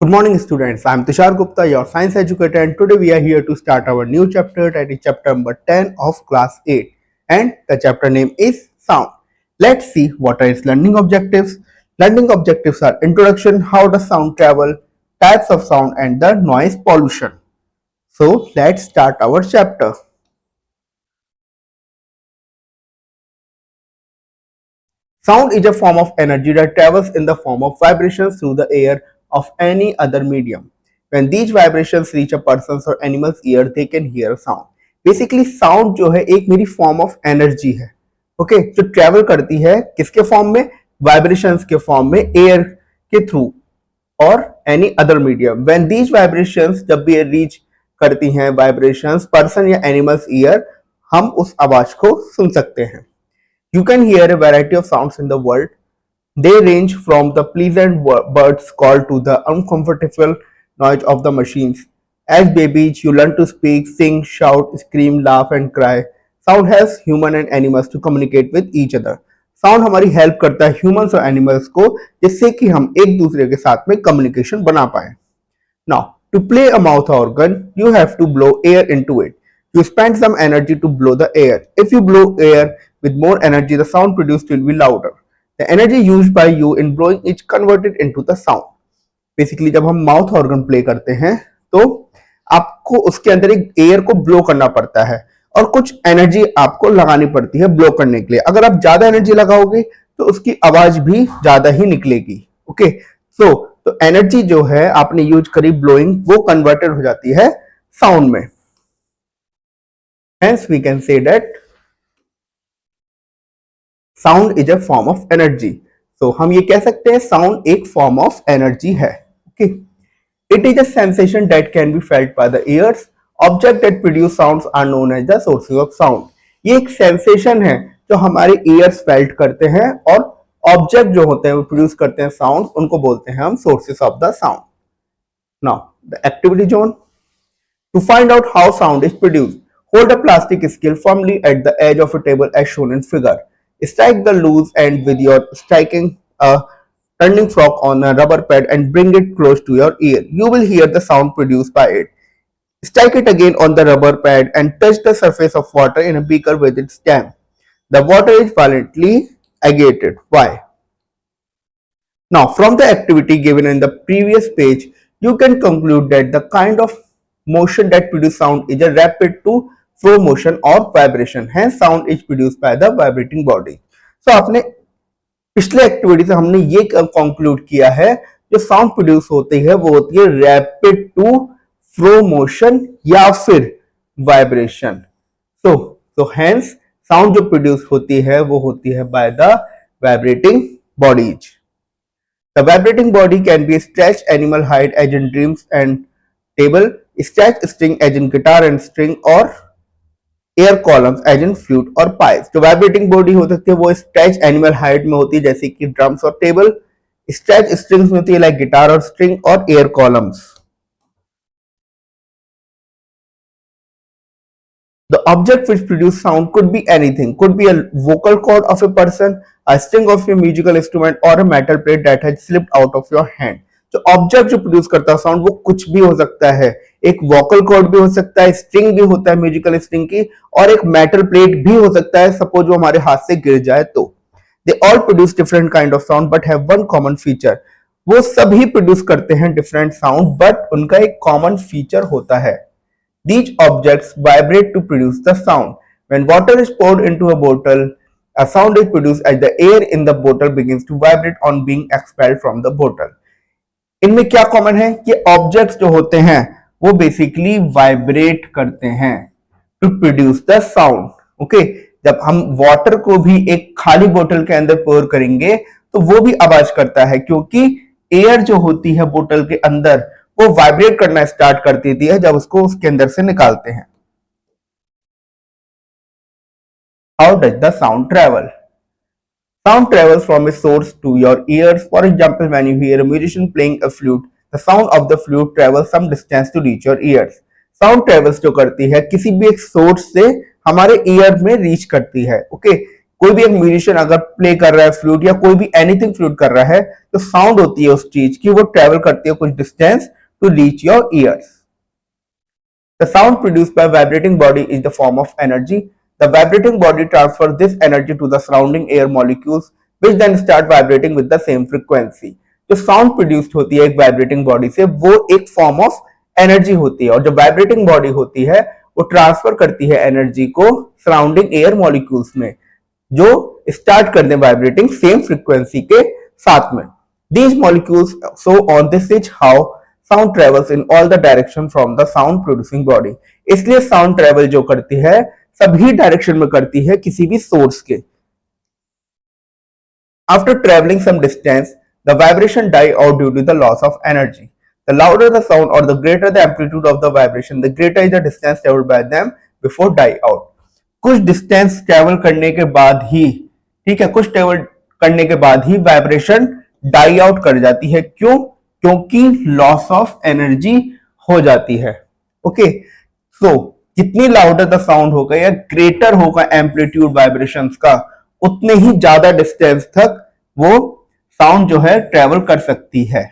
Good morning, students. I am Tushar Gupta, your science educator, and today we are here to start our new chapter, that is chapter number 10 of class 8. And the chapter name is Sound. Let's see what are its learning objectives. Learning objectives are introduction, how does sound travel, types of sound, and the noise pollution. So, let's start our chapter. Sound is a form of energy that travels in the form of vibrations through the air of any other medium. When these vibrations reach a person's or animal's ear, they can hear sound. Basically, sound जो है एक मेरी form of energy है, okay? जो travel करती है किसके form में? Vibrations के form में, air के through or any other medium. When these vibrations जब भी reach करती हैं vibrations person या animal's ear, हम उस आवाज को सुन सकते हैं. You can hear a variety of sounds in the world. They range from the pleasant birds call to the uncomfortable noise of the machines. As babies, you learn to speak, sing, shout, scream, laugh and cry. Sound helps human and animals to communicate with each other. Sound हमारी help करता है humans और animals को, जिससे कि हम एक दूसरे के साथ में communication बना पाए. Now, to play a mouth organ, you have to blow air into it. You spend some energy to blow the air. If you blow air with more energy, the sound produced will be louder. The energy used by you in blowing is converted into the sound. Basically, जब हम mouth organ play करते हैं तो आपको उसके अंदर एक air को ब्लो करना पड़ता है और कुछ एनर्जी आपको लगानी पड़ती है ब्लो करने के लिए. अगर आप ज्यादा एनर्जी लगाओगे तो उसकी आवाज भी ज्यादा ही निकलेगी. ओके, सो तो एनर्जी जो है आपने यूज करी ब्लोइंग, वो कन्वर्टेड हो जाती है साउंड में. Hence we can say that sound is a form of energy. So हम ये कह सकते हैं sound एक form of energy है. Okay. It is a sensation that can be felt by the ears. Objects that produce sounds are known as the sources of sound. ये एक sensation है जो हमारे ears felt करते हैं और object जो होते हैं वो produce करते हैं sounds, उनको बोलते हैं हम sources of the sound. Now the activity zone. To find out how sound is produced, hold a plastic scale firmly at the edge of a table as shown in figure. Strike the loose end with your striking a turning fork on a rubber pad and bring it close to your ear. You will hear the sound produced by it. Strike it again on the rubber pad and touch the surface of water in a beaker with its stem. The water is violently agitated. Why? Now, from the activity given in the previous page, you can conclude that the kind of motion that produces sound is a rapid to flow motion or vibration. Hence, sound is produced by the vibrating body. So, आपने पिछले activity से हमने ये conclude किया है, जो sound produce होती है वो होती है रैपिड टू फ्लो मोशन या फिर वाइब्रेशन. सो हेंस साउंड जो प्रोड्यूस होती है वो होती है by the vibrating bodies. The vibrating body can be a stretched animal hide as in drums and table, stretched string as in guitar and string, or air columns as in flute or pipes. जो vibrating body हो सकती है वो stretched animal hide में होती है जैसे कि drums और table, stretched strings में होती है like guitar और string, और air columns. The object which produce sound could be anything, could be a vocal cord of a person, a string of a musical instrument, or a metal plate that has slipped out of your hand. जो object जो produce करता है sound वो कुछ भी हो सकता है. एक वोकल कॉर्ड भी हो सकता है, स्ट्रिंग भी होता है म्यूजिकल स्ट्रिंग की, और एक मेटल प्लेट भी हो सकता है सपोज वो हमारे हाथ से गिर जाए तो. They all produce different kind of sound but have one common feature. वो सभी प्रोड्यूस करते हैं डिफरेंट साउंड बट उनका एक कॉमन फीचर होता है. These objects vibrate to produce the sound. When water is poured into a bottle, a sound is produced as the air in the bottle begins to vibrate on being expelled from the bottle. इनमें क्या common है कि objects जो होते हैं वो basically vibrate करते हैं to produce the sound. Okay, जब हम वाटर को भी एक खाली बोतल के अंदर पोर करेंगे तो वो भी आवाज करता है क्योंकि एयर जो होती है बोतल के अंदर वो वाइब्रेट करना स्टार्ट कर देती है जब उसको उसके अंदर से निकालते हैं. How does the sound travel? Sound travels from a source to your ears. For example, when you hear a musician playing a flute, the sound of the flute travels some distance to reach your ears. Sound travels जो करती है किसी भी एक source से हमारे year में reach करती है. ओके, कोई भी एक म्यूजिशियन अगर प्ले कर रहा है फ्लूट या कोई भी एनीथिंग फ्लूट कर रहा है तो साउंड होती है उस चीज की, वो ट्रेवल करती है कुछ distance to reach your ears. The sound produced by vibrating body is the form of energy. The vibrating body transfers this energy to the surrounding air molecules, which then start vibrating with the same frequency. जो sound produced होती है एक vibrating body से वो एक form of energy होती है, और जो वाइब्रेटिंग बॉडी होती है वो ट्रांसफर करती है एनर्जी को सराउंडिंग एयर मॉलिक्यूल्स में, जो स्टार्ट करने वाइब्रेटिंग सेम फ्रीक्वेंसी के साथ में। These molecules so on this is how sound travels in all the direction from the sound producing body। इसलिए साउंड ट्रेवल जो करती है सभी डायरेक्शन में करती है किसी भी सोर्स के। After traveling some distance, the vibration die out due to the loss of energy. The louder the sound or the greater the amplitude of the vibration, the greater is the distance traveled by them before die out। कुछ distance travel करने के बाद ही, ठीक है, कुछ travel करने के बाद ही वाइब्रेशन डाई आउट कर जाती है। क्यों? क्योंकि लॉस ऑफ एनर्जी हो जाती है। ओके, सो जितनी लाउडर द साउंड होगा या ग्रेटर होगा एम्पलीट्यूड वाइब्रेशंस का, उतने ही ज्यादा डिस्टेंस तक वो साउंड जो है ट्रेवल कर सकती है।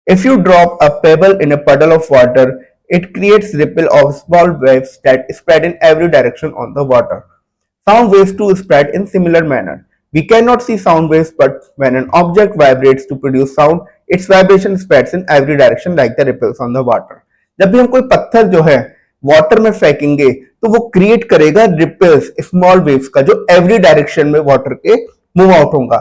If you drop a pebble in a puddle of water, it creates ripple of small waves that spread in every direction on the water. Sound waves too spread in similar manner. We cannot see sound waves, but when an object vibrates to produce sound, its vibration spreads in every direction like the ripples on the water. जब भी हम कोई पत्थर जो है water में फेंकेंगे तो वो क्रिएट करेगा रिपल्स, स्मॉल वेव्स का, जो एवरी डायरेक्शन में वाटर के मूव आउट होगा।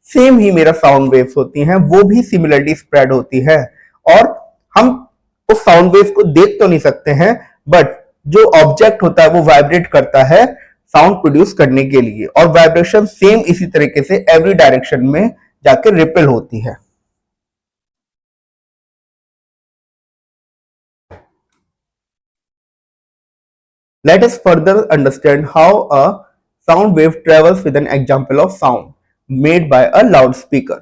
सेम ही मेरा साउंड वेव्स होती हैं, वो भी सिमिलरली स्प्रेड होती है, और हम उस साउंड वेव्स को देख तो नहीं सकते हैं, बट जो ऑब्जेक्ट होता है वो वाइब्रेट करता है साउंड प्रोड्यूस करने के लिए, और वाइब्रेशन सेम इसी तरीके से एवरी डायरेक्शन में जाकर रिपेल होती है। Let us further understand how a sound wave travels with an example of sound made by a loudspeaker.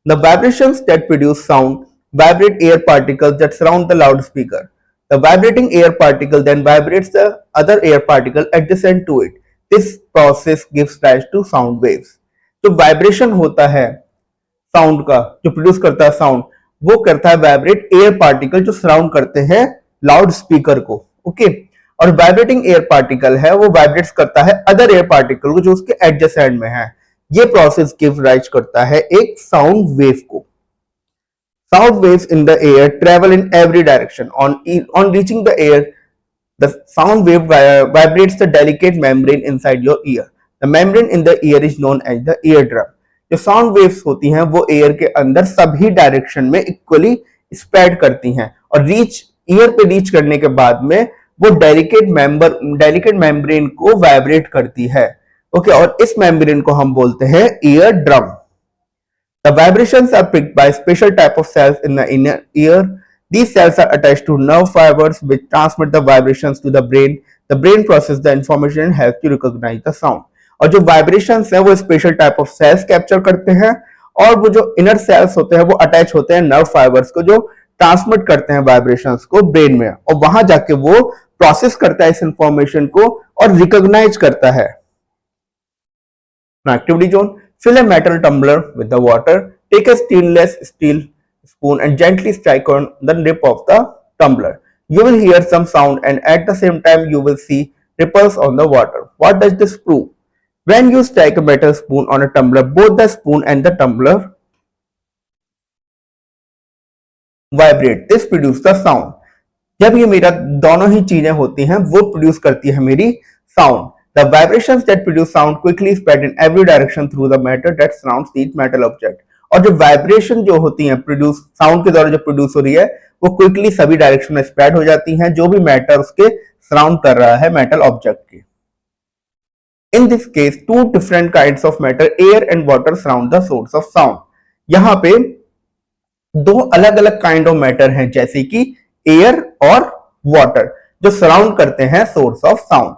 The vibrations that produce sound vibrate air particles that surround the loudspeaker. The vibrating air particle then vibrates the other air particle adjacent to it. This process gives rise to sound waves। जो vibration होता है sound का, जो produce करता है sound, वो करता है वाइब्रेट एयर पार्टिकल जो सराउंड करते हैं लाउड स्पीकर को। ओके, और वाइब्रेटिंग एयर पार्टिकल है वो वाइब्रेट्स करता है अदर एयर पार्टिकल को जो उसके एडजेसेंट में है। ये प्रोसेस गिव राइज करता है एक साउंड वेव को। Sound waves in the air travel in every direction। On reaching the air, the sound wave vibrates the delicate membrane inside your ear। The membrane in the ear is known as the eardrum। जो sound waves होती हैं वो air के अंदर सभी direction में equally spread करती हैं, और ईयर पे रीच करने के बाद में वो डेलिकेट मेम्ब्रेन को वाइब्रेट करती है। ओके, और इस मेम्ब्रेन को हम बोलते हैं ear drum. The vibrations are picked by special type of cells in the inner ear। These cells are attached to nerve fibers which transmit the vibrations to the brain। The brain processes the information and helps you recognize the sound। और जो vibrations है वो special type of cells capture करते हैं, और वो जो inner sales होते हैं वो अटैच होते हैं नर्व फाइबर्स को, जो ट्रांसमिट करते हैं वाइब्रेशंस को ब्रेन में, और वहां जाके वो प्रोसेस करता है इस इंफॉर्मेशन को और रिकॉग्नाइज करता है। Activity zone: fill a metal tumbler with the water। Take a stainless steel spoon and gently strike on the lip of the tumbler। You will hear some sound and at the same time you will see ripples on the water। What does this prove? When you strike a metal spoon on a tumbler, both the spoon and the tumbler vibrate। This produces the sound। जब ये मेरा दोनों ही चीजें होती हैं वो produce करती है मेरी sound. The vibrations that produce sound quickly spread in every direction through the matter that surrounds each metal object। और जो वाइब्रेशन जो होती हैं प्रोड्यूस साउंड के द्वारा जो प्रोड्यूस हो रही है वो क्विकली सभी डायरेक्शन में स्प्रेड हो जाती हैं, जो भी मैटर उसके सराउंड कर रहा है मेटल ऑब्जेक्ट के। In this case, two different kinds of matter, air and water, surround the source of sound। यहाँ पे दो अलग अलग काइंड ऑफ मैटर हैं, जैसे कि एयर और वाटर, जो सराउंड करते हैं source of sound.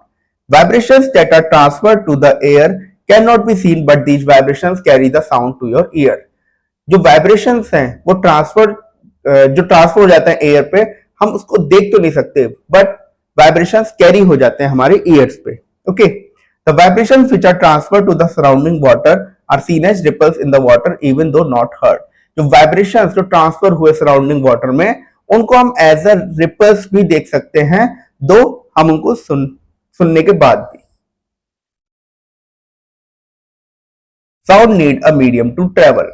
Vibrations that are transferred to the air cannot be seen, but these vibrations carry the sound to your ear। जो vibrations हैं वो ट्रांसफर हो जाते हैं एयर पे, हम उसको देख तो नहीं सकते, बट vibrations कैरी हो जाते हैं हमारे ईयर्स पे। Okay, the vibrations which are transferred to the surrounding water are seen as ripples in the water even though not heard. जो vibrations जो ट्रांसफर हुए सराउंडिंग वाटर में उनको हम एज अ रिपल्स भी देख सकते हैं, दो हम उनको सुनने के बाद भी. Sound need a medium to travel.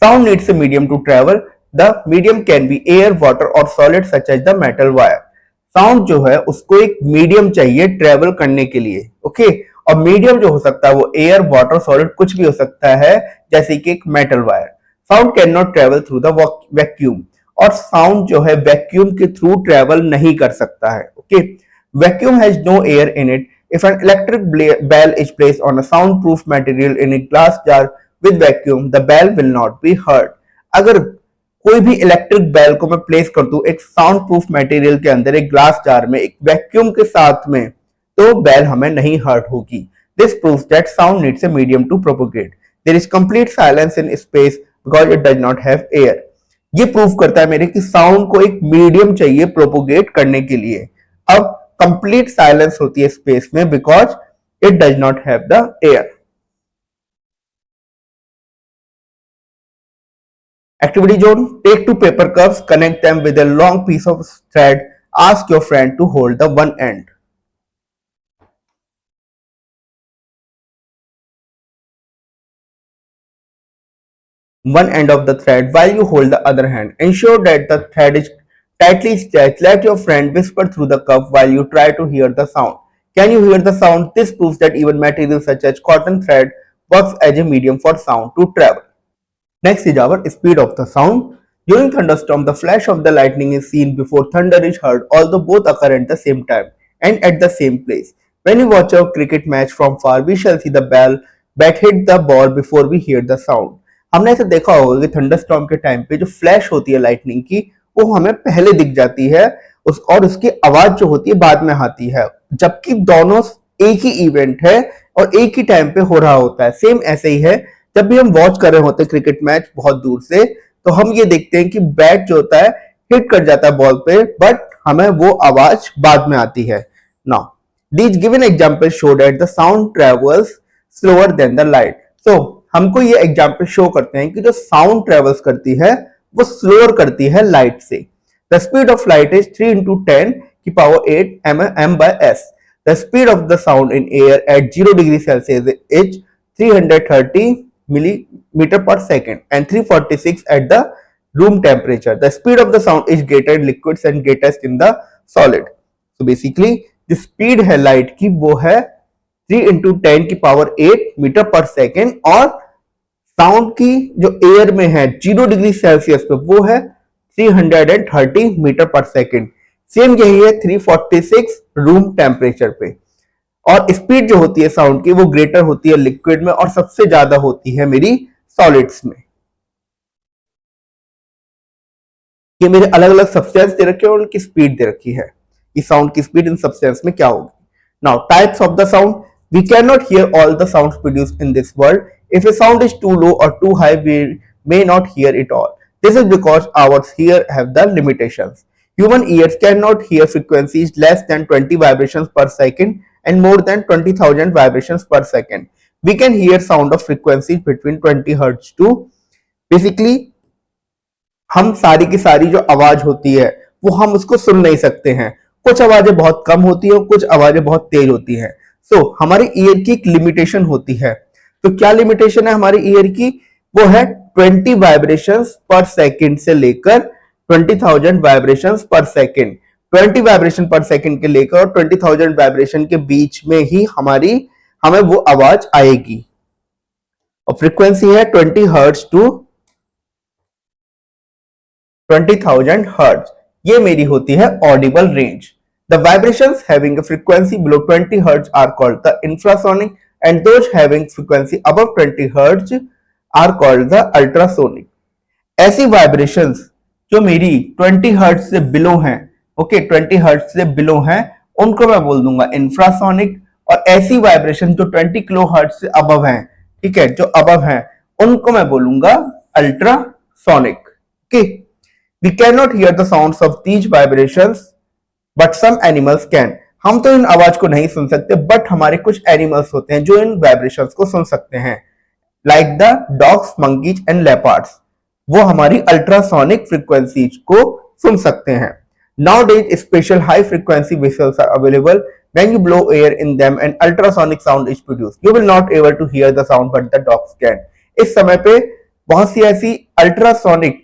Sound needs a medium to travel. The medium can be air, water or solid such as the metal wire. Sound जो है उसको एक मीडियम चाहिए ट्रेवल करने के लिए. ओके, और मीडियम जो हो सकता है वो एयर, वाटर, सॉलिड कुछ भी हो सकता है, जैसे कि एक metal wire. Sound can not travel through the vacuum, और साउंड जो है वैक्यूम के थ्रू ट्रेवल नहीं कर सकता है. Okay, vacuum has no air in it. If an electric bell is placed on a soundproof material in a glass jar with vacuum, the bell will not be heard. अगर कोई भी electric bell को मैं place कर दूं एक sound proof material के अंदर एक ग्लास जार में एक वैक्यूम के साथ में, तो बेल हमें नहीं हर्ट होगी. This proves that sound needs a medium to propagate. There is complete silence in space because it does not have air. ये प्रूव करता है मेरे कि साउंड को एक मीडियम चाहिए प्रोपोगेट करने के लिए. अब कंप्लीट साइलेंस होती है स्पेस में because it does not have the air. Activity zone. Take two paper cups, connect them with a long piece of thread. Ask your friend to hold the one end. One end of the thread while you hold the other hand. Ensure that the thread is tightly stretched. Let your friend whisper through the cup while you try to hear the sound. Can you hear the sound? This proves that even materials such as cotton thread works as a medium for sound to travel. Next is our speed of the sound. During thunderstorm, the flash of the lightning is seen before thunder is heard, although both occur at the same time and at the same place. When we watch a cricket match from far, we shall see the bat hit the ball before we hear the sound. हमने ऐसे देखा होगा कि thunderstorm के time पे जो flash होती है लाइटनिंग की वो हमें पहले दिख जाती है और उसकी आवाज जो होती है बाद में आती है, जबकि दोनों एक ही इवेंट है और एक ही टाइम पे हो रहा होता है. सेम ऐसे ही है जब भी हम वॉच कर रहे होते हैं क्रिकेट मैच बहुत दूर से, तो हम ये देखते हैं कि बैट जो होता है हिट कर जाता है बॉल पे, बट हमें वो आवाज बाद में आती है. Now these given example show that the sound travels slower than the light. सो हमको ये एग्जांपल शो करते हैं कि जो साउंड ट्रेवल्स करती है वो स्लोअर करती है लाइट से. The speed of light is 3 into 10 की power 8 m/s. The speed of the sound in air at 0 degree Celsius is 330 millimeter per second and 346 at the room temperature. The speed of the sound is greater in liquids and greatest in the solid. So basically जो speed है light की वो है 3 into 10 की power 8 metre पर second, और sound की जो एयर में है 0 डिग्री सेल्सियस पे वो है 330 मीटर पर सेकेंड. सेम यही है 346 रूम टेम्परेचर पे. और स्पीड जो होती है साउंड की वो ग्रेटर होती है लिक्विड में और सबसे ज्यादा होती है मेरी सॉलिड्स में. ये मेरे अलग अलग सब्सटेंस दे रखे हैं और उनकी स्पीड दे रखी है. इस साउंड की स्पीड इन सब्सटेंस में क्या होगी. Now types of the sound. We can not hear all the sounds produced in this world. If a sound is too low or too high we may not hear it all. This is because our ears have the limitations. Human ears cannot hear frequencies less than 20 vibrations per second and more than 20,000 vibrations per second. We can hear sound of frequencies between 20 Hz to basically हम सारी की सारी जो आवाज होती है वो हम उसको सुन नहीं सकते हैं. कुछ आवाजें बहुत कम होती है, कुछ आवाजें बहुत तेज होती हैं. सो हमारी ईयर की एक लिमिटेशन होती है. तो क्या लिमिटेशन है हमारी ईयर की? वो है 20 वाइब्रेशंस पर सेकंड से लेकर 20,000 वाइब्रेशंस पर सेकंड. 20 वाइब्रेशन पर सेकंड के लेकर और 20,000 वाइब्रेशन के बीच में ही हमें वो आवाज आएगी. और फ्रीक्वेंसी है 20 हर्ट्ज टू 20,000 हर्ट्ज. ये मेरी होती है Audible range. The vibrations having a frequency below 20 Hz are called the infrasonic, and those having frequency above 20 Hz are called the ultrasonic. ऐसी वाइब्रेशंस जो मेरी 20 हर्ट्ज से बिलो हैं, ओके 20 हर्ट्ज से बिलो हैं, उनको मैं बोल दूंगा इंफ्रासोनिक. और ऐसी वाइब्रेशन जो 20 किलो हर्ट्ज से अबव हैं, ठीक है, जो अबव हैं, उनको मैं बोलूंगा ultrasonic. Okay, we can not hear the sounds of these vibrations but some animals can. हम तो इन आवाज को नहीं सुन सकते, बट हमारे कुछ एनिमल्स होते हैं जो इन वाइब्रेशंस को सुन सकते हैं, like the dogs, monkeys and leopards. वो हमारी अल्ट्रासोनिक फ्रीक्वेंसीज को सुन सकते हैं। Nowadays, special high frequency whistles are available. When you blow air in them, an ultrasonic sound is produced. You will not able to hear the sound, but the dogs can. इस समय पे बहुत सी ऐसी ultrasonic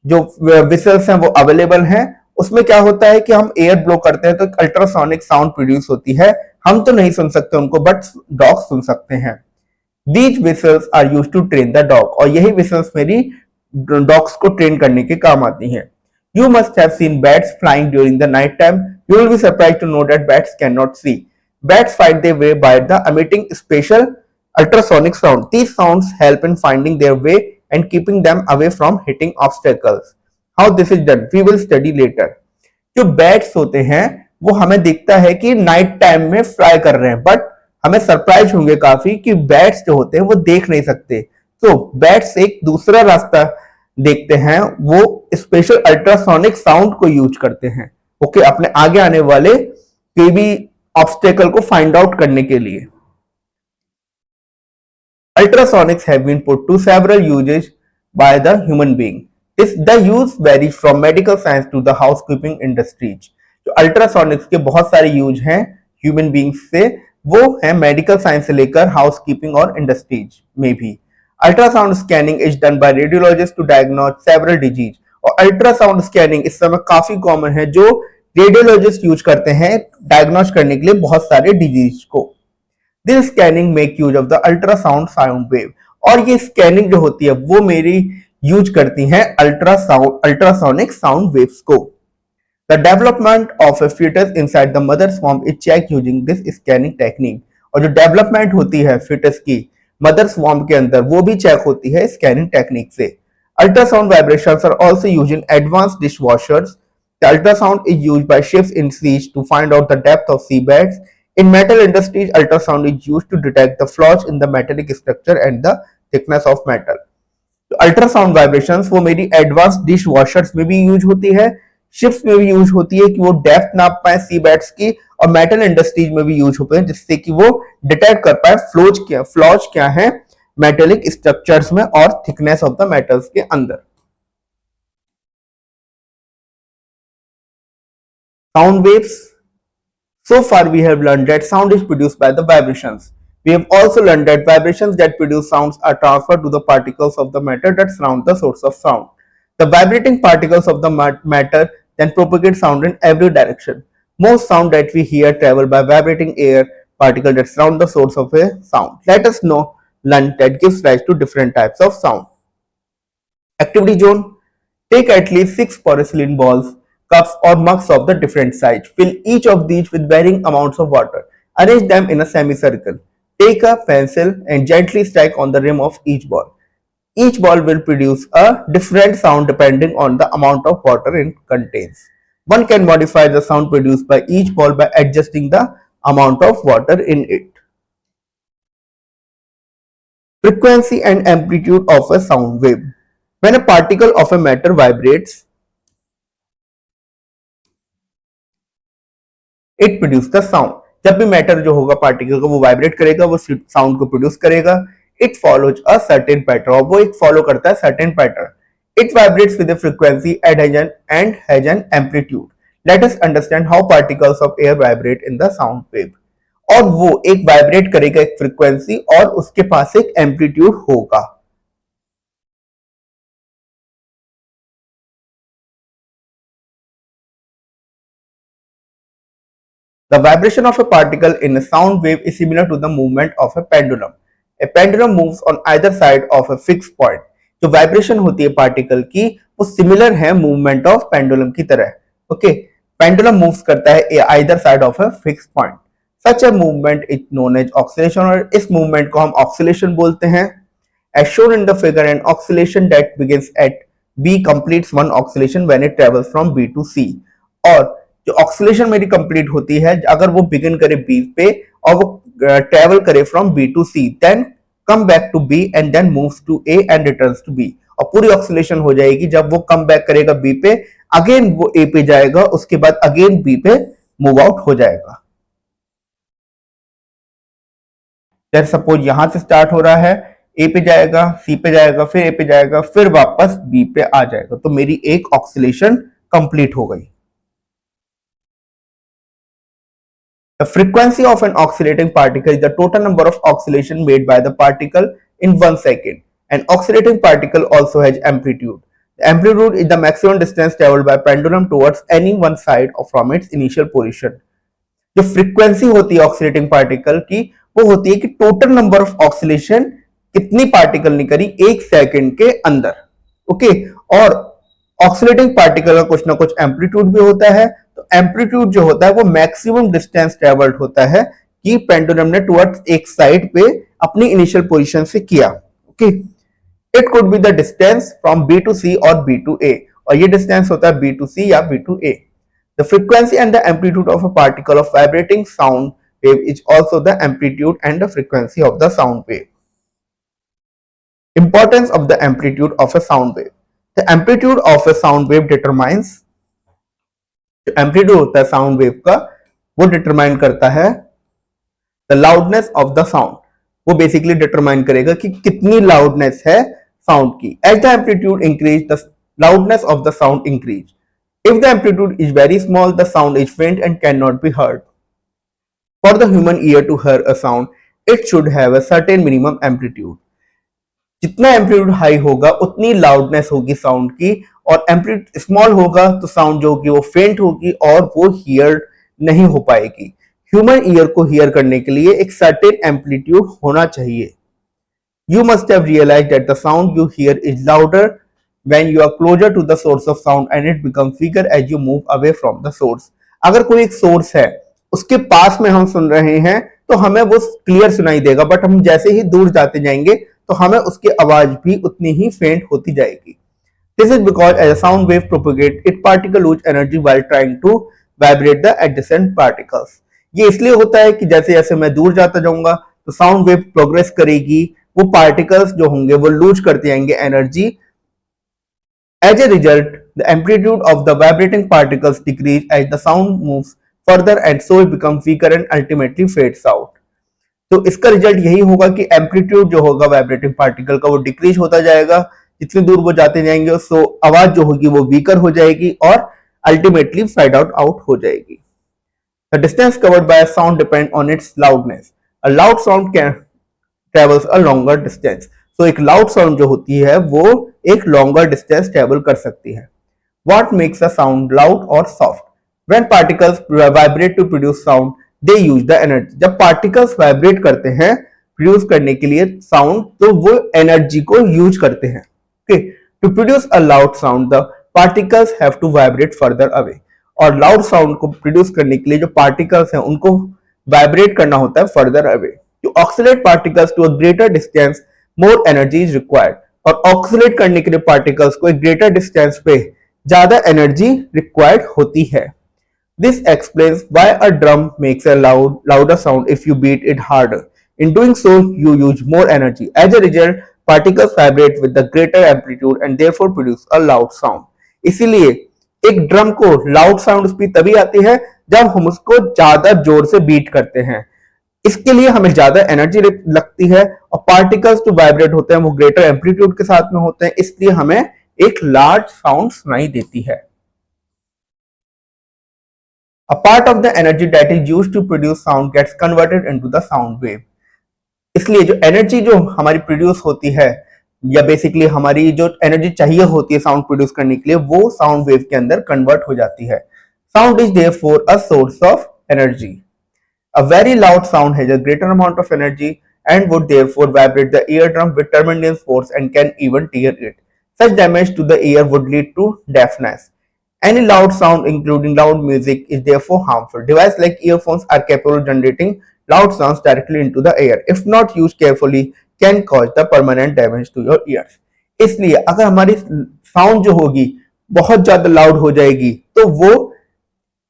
जो whistles हैं वो available हैं। उसमें क्या होता है कि हम एयर ब्लो करते हैं तो अल्ट्रासोनिक साउंड प्रोड्यूस होती है। हम तो नहीं सुन सकते उनको, बट डॉग सुन सकते हैं। These whistles are used to train the dog, और यही whistles मेरी डॉग्स को ट्रेन करने के काम आती हैं। You must have seen bats flying during the night time. You will be surprised to know that bats cannot see. Bats find their way by emitting special ultrasonic sound. These sounds help in finding their way and keeping them away from hitting obstacles. How this is done, we will study later. जो bats होते हैं वो हमें दिखता है कि night time में fly कर रहे हैं, बट हमें सरप्राइज होंगे काफी कि बैट्स जो होते हैं वो देख नहीं सकते। तो बैट्स एक दूसरा रास्ता देखते हैं, वो स्पेशल अल्ट्रासोनिक साउंड को यूज करते हैं, ओके, अपने आगे आने वाले कोई भी ऑब्स्टेकल को फाइंड आउट करने के लिए। Ultrasonics have been put to several uses by the human being. The use varies from medical science to the housekeeping industries. जो अल्ट्रासोनिक्स के बहुत सारे यूज हैं ह्यूमन बींग्स से, वो है मेडिकल साइंस से लेकर हाउसकीपिंग और इंडस्ट्रीज में भी। Ultrasound scanning is done by radiologist to diagnose several disease. और अल्ट्रासाउंड स्कैनिंग इस समय काफी कॉमन है, जो रेडियोलॉजिस्ट यूज करते हैं डायग्नोज करने के लिए बहुत सारे डिजीज को। This scanning make use of the ultrasound sound wave. और ये स्कैनिंग जो होती है वो मेरी यूज करती हैं अल्ट्रासोनिक साउंड वेव्स को। The development of a fetus inside the mother's womb is checked using this scanning technique. और जो डेवलपमेंट होती है fetus की मदर्स वॉम्ब के अंदर, वो भी चेक होती है स्कैनिंग टेक्निक से। Ultrasound vibrations are also used in advanced dishwashers. The ultrasound is used by ships in seas to find out the depth of seabeds. In metal industries, ultrasound is used to detect the flaws in the metallic structure and the thickness of metal. तो ultrasound vibrations वो मेरी advance dish washers में भी use होती है, ships में भी use होती है कि वो डेप्थ नाप पाए सी बेड्स की, और मेटल इंडस्ट्रीज में भी यूज होते हैं जिससे कि वो डिटेक्ट कर पाए फ्लॉज क्या है मेटेलिक स्ट्रक्चर्स में और थिकनेस ऑफ द मेटल्स के अंदर। Sound waves. So far we have learned that sound is produced by the vibrations. We have also learned that vibrations that produce sounds are transferred to the particles of the matter that surround the source of sound. The vibrating particles of the matter then propagate sound in every direction. Most sound that we hear travel by vibrating air particles that surround the source of a sound. Let us know learn that gives rise to different types of sound. Activity zone. Take at least 6 porcelain balls, cups or mugs of the different size. Fill each of these with varying amounts of water. Arrange them in a semicircle. Take a pencil and gently strike on the rim of each ball. Each ball will produce a different sound depending on the amount of water it contains. One can modify the sound produced by each ball by adjusting the amount of water in it. Frequency and amplitude of a sound wave. When a particle of a matter vibrates, it produce the sound. जब भी matter जो होगा particle का वो vibrate करेगा, वो sound को produce करेगा। It follows a certain pattern, और वो एक फॉलो करता है certain pattern. It vibrates with a frequency and has an amplitude. Let us understand how particles of air vibrate in the sound wave. और वो एक वाइब्रेट करेगा एक फ्रीक्वेंसी, और उसके पास एक एम्पलीट्यूड होगा। The vibration of a particle in a sound wave is similar to the movement of a pendulum. A pendulum moves on either side of a fixed point. जो वाइब्रेशन होती है particle की वो similar है movement of pendulum की तरह। Okay, pendulum moves करता है either side of a fixed point. Such a movement is known as oscillation, और इस मूवमेंट को हम ऑक्सीलेशन बोलते हैं। As shown in the figure, an oscillation that begins at B completes one oscillation when it travels from B to C. और जो oscillation मेरी complete होती है अगर वो बिगिन करे बी पे और वो ट्रेवल करे from B to C, then come back to B and then moves to A and returns to B. और पूरी ऑक्सीलेशन हो जाएगी जब वो कम बैक करेगा बी पे, अगेन वो ए पे जाएगा, उसके बाद अगेन बी पे मूव आउट हो जाएगा। जैसे सपोज यहां से स्टार्ट हो रहा है, ए पे जाएगा, सी पे जाएगा, फिर ए पे जाएगा, फिर वापस बी पे आ जाएगा, तो मेरी एक ऑक्सीलेशन कंप्लीट हो गई। The frequency of an oscillating particle is the total number of oscillations made by the particle in 1 second. An oscillating particle also has amplitude. The amplitude is the maximum distance traveled by pendulum towards any one side from its initial position. जो frequency होती है oscillating particle की, वो होती है कि total number of oscillation कितनी particle ने करी 1 सेकंड के अंदर। ओके, और ऑक्सीलेटिंग पार्टिकल का कुछ ना कुछ एम्पलीट्यूड भी होता है। तो एम्पलीट्यूड जो होता है वो मैक्सिमम डिस्टेंस ट्रेवल्ड होता है कि पेंडुलम ने टुवर्ड्स एक साइड पे अपनी इनिशियल पोजीशन से किया। Okay, it could be the distance from B to C or B to ए, और ये डिस्टेंस होता है बी टू सी या B to A. The frequency and the amplitude of a particle of vibrating sound wave is also the amplitude and the frequency of the sound wave. Importance of the amplitude of a sound wave. The amplitude of a sound wave determines, जो amplitude होता है sound wave का, वो determine करता है the loudness of the sound. वो basically determine करेगा कि कितनी loudness है sound की. As the amplitude increase, the loudness of the sound increase. If the amplitude is very small, the sound is faint and cannot be heard. For the human ear to hear a sound, it should have a certain minimum amplitude. जितना amplitude high होगा उतनी loudness होगी sound की, और amplitude small होगा तो sound जो होगी वो फेंट होगी और वो हियर नहीं हो पाएगी। ह्यूमन ईयर को हियर करने के लिए एक सर्टेन एम्पलीट्यूड होना चाहिए। You must have realized that the sound you hear is louder when you are closer to the source of sound and it becomes weaker as you move away from the source. अगर कोई एक source है, उसके पास में हम सुन रहे हैं तो हमें वो क्लियर सुनाई देगा, बट हम जैसे ही दूर जाते जाएंगे तो हमें उसकी आवाज भी उतनी ही फेंट होती जाएगी। This is because as a sound wave propagates, it particle lose energy while trying to vibrate the adjacent particles. ये इसलिए होता है कि जैसे जैसे मैं दूर जाता जाऊंगा तो साउंड वेव प्रोग्रेस करेगी, वो पार्टिकल्स जो होंगे वो लूज करते जाएंगे energy. As a result, the amplitude of the vibrating particles decrease as the sound moves further and so it becomes weaker and ultimately fades out. तो इसका रिजल्ट यही होगा कि एम्पलीट्यूड जो होगा वाइब्रेटिंग पार्टिकल का वो डिक्रीज होता जाएगा, जितनी दूर वो जाते जाएंगे सो आवाज जो होगी वो वीकर हो जाएगी और अल्टीमेटली फेड आउट हो जाएगी। The distance covered by a sound depends on its loudness. A loud sound can travels a longer distance. So एक loud sound जो होती है वो एक longer distance travel कर सकती है। What makes a sound loud or soft? When particles vibrate to produce sound, they use the energy. जब particles vibrate करते हैं produce करने के लिए sound, तो वो energy को use करते हैं। Okay, to produce a loud sound, the particles have to vibrate further away. और loud sound को produce करने के लिए जो particles हैं उनको vibrate करना होता है further away. To oscillate particles to a greater distance, more energy is required. और oscillate करने के लिए particles को एक greater distance पे ज्यादा energy required होती है। This explains why a drum makes a louder sound if you beat it harder. In doing so, you use more energy. As a result, particles vibrate with the greater amplitude and therefore produce a loud sound. इसीलिए एक drum को loud sound भी तभी आती है जब हम उसको ज्यादा जोर से बीट करते हैं। इसके लिए हमें ज्यादा एनर्जी लगती है और पार्टिकल्स जो वाइब्रेट होते हैं वो ग्रेटर एम्पलीट्यूड के साथ में होते हैं, इसलिए हमें एक लार्ज साउंड सुनाई देती है। A part of the energy that is used to produce sound gets converted into the sound wave. इसलिए जो एनर्जी जो हमारी प्रोड्यूस होती है या बेसिकली हमारी जो एनर्जी चाहिए होती है साउंड प्रोड्यूस करने के लिए वो साउंड वेव के अंदर कन्वर्ट हो जाती है। Sound is therefore a source of energy. A very loud sound has a greater amount of energy and would therefore vibrate the eardrum with tremendous force and can even tear it. Such damage to the ear would lead to deafness. Any loud sound, including loud music, is therefore harmful. Devices like earphones are capable of generating loud sounds directly into the air. If not used carefully, can cause the permanent damage to your ears. इसलिए अगर हमारी sound जो होगी बहुत ज्यादा loud हो जाएगी तो वो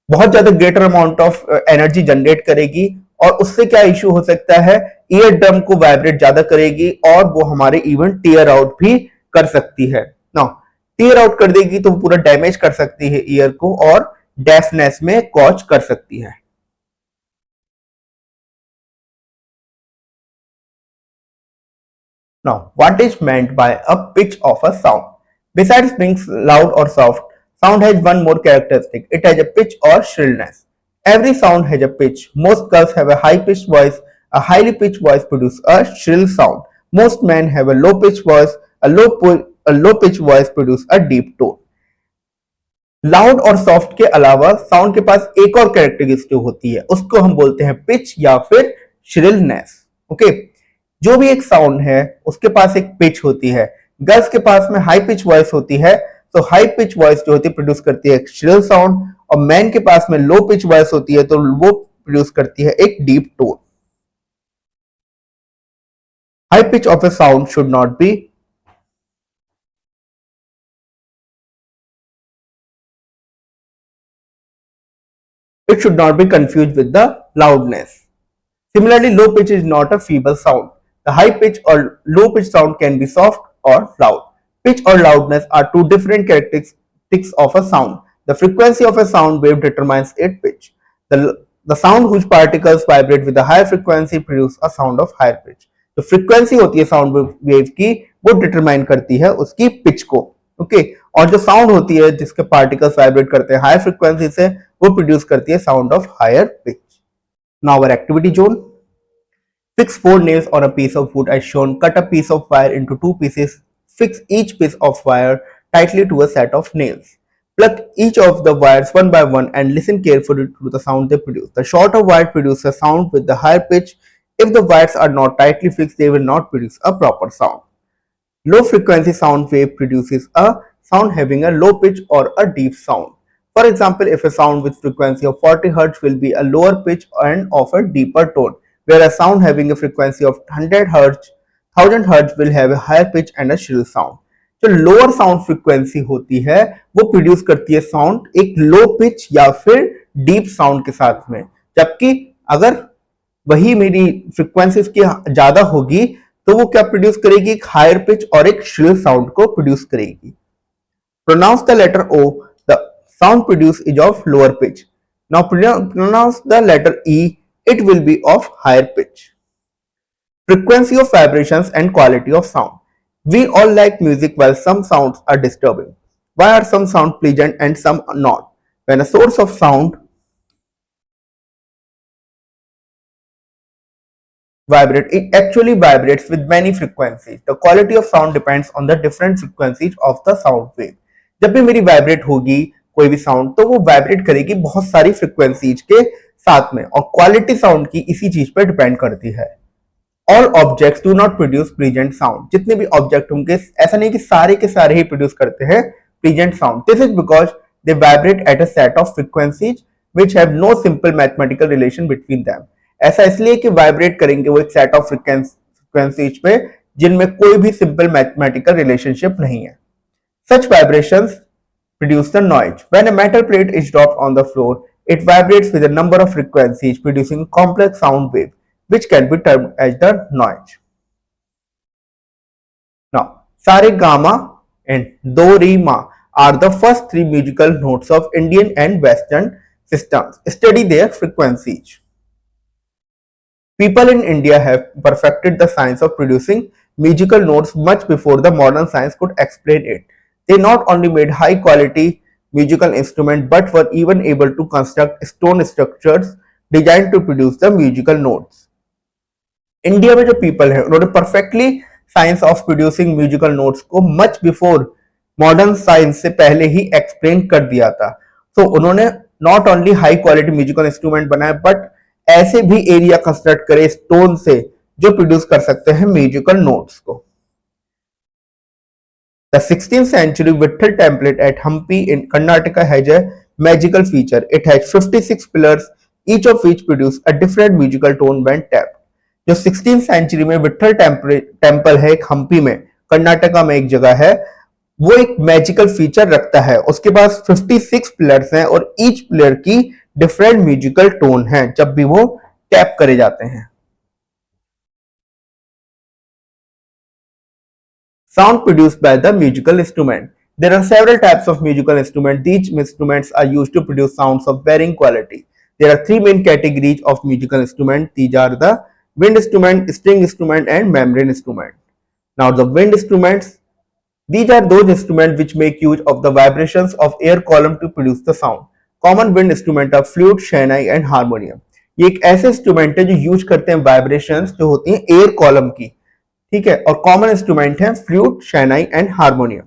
बहुत ज्यादा greater amount of energy generate करेगी और उससे क्या इश्यू हो सकता है, ईयर ड्रम को वाइब्रेट ज्यादा करेगी और वो हमारे इवन टीयर आउट भी कर सकती है। नाउ टीयर आउट कर देगी तो पूरा डैमेज कर सकती है ईयर को और डेफनेस में कॉज कर सकती है। Now, what is meant by a pitch of a sound? Besides being loud or soft, sound has one more characteristic. It has a pitch or shrillness. Every sound has a pitch. Most girls have a high-pitched voice. A highly pitched voice produces a shrill sound. Most men have a low-pitched voice. A low-pitched voice produces a deep tone. Loud और soft के अलावा sound के पास एक और characteristic होती है, उसको हम बोलते हैं पिच या फिर श्रिलनेस। ओके, जो भी एक साउंड है उसके पास एक पिच होती है। गर्ल्स के पास में हाई पिच वॉइस होती है, तो हाई पिच वॉइस जो होती है प्रोड्यूस करती है एक श्रिल साउंड, और मैन के पास में लो पिच वॉइस होती है तो वो प्रोड्यूस करती है एक deep tone. High pitch of A sound should not be It should not be confused with the loudness. Similarly, low pitch is not a feeble sound. The high pitch or low pitch sound can be soft or loud. Pitch or loudness are two different characteristics of a sound. The frequency of a sound wave determines its pitch. The sound whose particles vibrate with a higher frequency produce a sound of higher pitch. जो frequency होती है sound wave की वो determine करती है उसकी pitch को। Okay, और जो साउंड होती है जिसके पार्टिकल्स वाइब्रेट करते हैं हाई फ्रीक्वेंसी से वो प्रोड्यूस करती है sound of higher pitch. Now our activity zone. Fix 4 nails on a piece of wood as shown. Cut a piece of wire into 2 pieces. Fix each piece of wire tightly to a set of nails. Pluck each of the wires one by one and listen carefully to the sound they produce. The shorter wire produces a sound with the higher pitch. If the wires are not tightly fixed, they will not produce a proper sound. Low frequency sound wave produces a sound having a low pitch or a deep sound. For example, if a sound with frequency of 40 Hz will be a lower pitch and of a deeper tone, where a sound having a frequency of 100 Hz, 1000 Hz will have a higher pitch and a shrill sound. जो lower sound frequency होती है वो produce करती है sound एक low pitch या फिर deep sound के साथ में, जबकि अगर वही मेरी फ्रीक्वेंसी इसकी ज्यादा होगी तो वो क्या प्रोड्यूस करेगी, एक हायर पिच और एक श्रिल साउंड को प्रोड्यूस करेगी। Pronounce the letter O, the sound produce is of lower pitch. Now pronounce the letter E, it will be of higher pitch. Frequency of vibrations and quality of sound. We all like music while some sounds are disturbing. Why are some sounds pleasant and some not? When a source of sound vibrates, it actually vibrates with many frequencies. The quality of sound depends on the different frequencies of the sound wave. जब भी मेरी vibrate होगी कोई भी sound तो वो vibrate करेगी बहुत सारी फ्रीक्वेंसीज के साथ में, और क्वालिटी साउंड की इसी चीज पर डिपेंड करती है। All objects do not produce pleasant sound. जितने भी ऑब्जेक्ट होंगे ऐसा नहीं कि सारे के सारे ही प्रोड्यूस करते हैं pleasant sound. This is because they vibrate at a set of frequencies which have no simple mathematical relation between them. ऐसा इसलिए कि वाइब्रेट करेंगे वो एक सेट ऑफ फ्रीक्वेंसीज पे जिनमें कोई भी सिंपल मैथमेटिकल रिलेशनशिप नहीं है। सच vibrations produce the noise. When a metal plate is dropped on the floor, it vibrates with a number of frequencies, producing a complex sound wave, which can be termed as the noise. Now, sa re ga ma and do re ma are the first 3 musical notes of Indian and Western systems. Study their frequencies. People in India have perfected the science of producing musical notes much before the modern science could explain it. They not only made high quality musical instruments but were even able to construct stone structures designed to produce the musical notes. India में जो people है उन्होंने perfectly science of producing musical notes को much before modern science से पहले ही explain कर दिया था। तो उन्होंने not only high quality musical instrument बनाए बट ऐसे भी एरिया कंस्ट्रक्ट करे स्टोन से जो प्रोड्यूस कर सकते हैं म्यूजिकल नोट्स को। The 16th century Vitthal temple at Hampi in Karnataka has a magical feature. It has 56 pillars, each of which produce a different musical tone when tapped. जो 16th century में Vitthal temple है एक हम्पी में, कर्नाटका में एक जगह है, वो एक मैजिकल फीचर रखता है। उसके पास 56 पिलर्स हैं और ईच पिलर की डिफरेंट म्यूजिकल टोन है जब भी वो टैप करे जाते हैं। Sound produced by the musical instrument. There are several types of musical instruments. These instruments are used to produce sounds of varying quality. There are 3 main categories of musical instruments. These are the wind instrument, string instrument, and membrane instrument. Now the wind instruments, these are those instruments which make use of the vibrations of air column to produce the sound. Common wind instrument are flute, shehnai and harmonium. ये एक ऐसे instrument है जो use करते हैं vibrations जो होती हैं एयर कॉलम की, ठीक है, और कॉमन इंस्ट्रूमेंट है flute, shehnai and harmonium.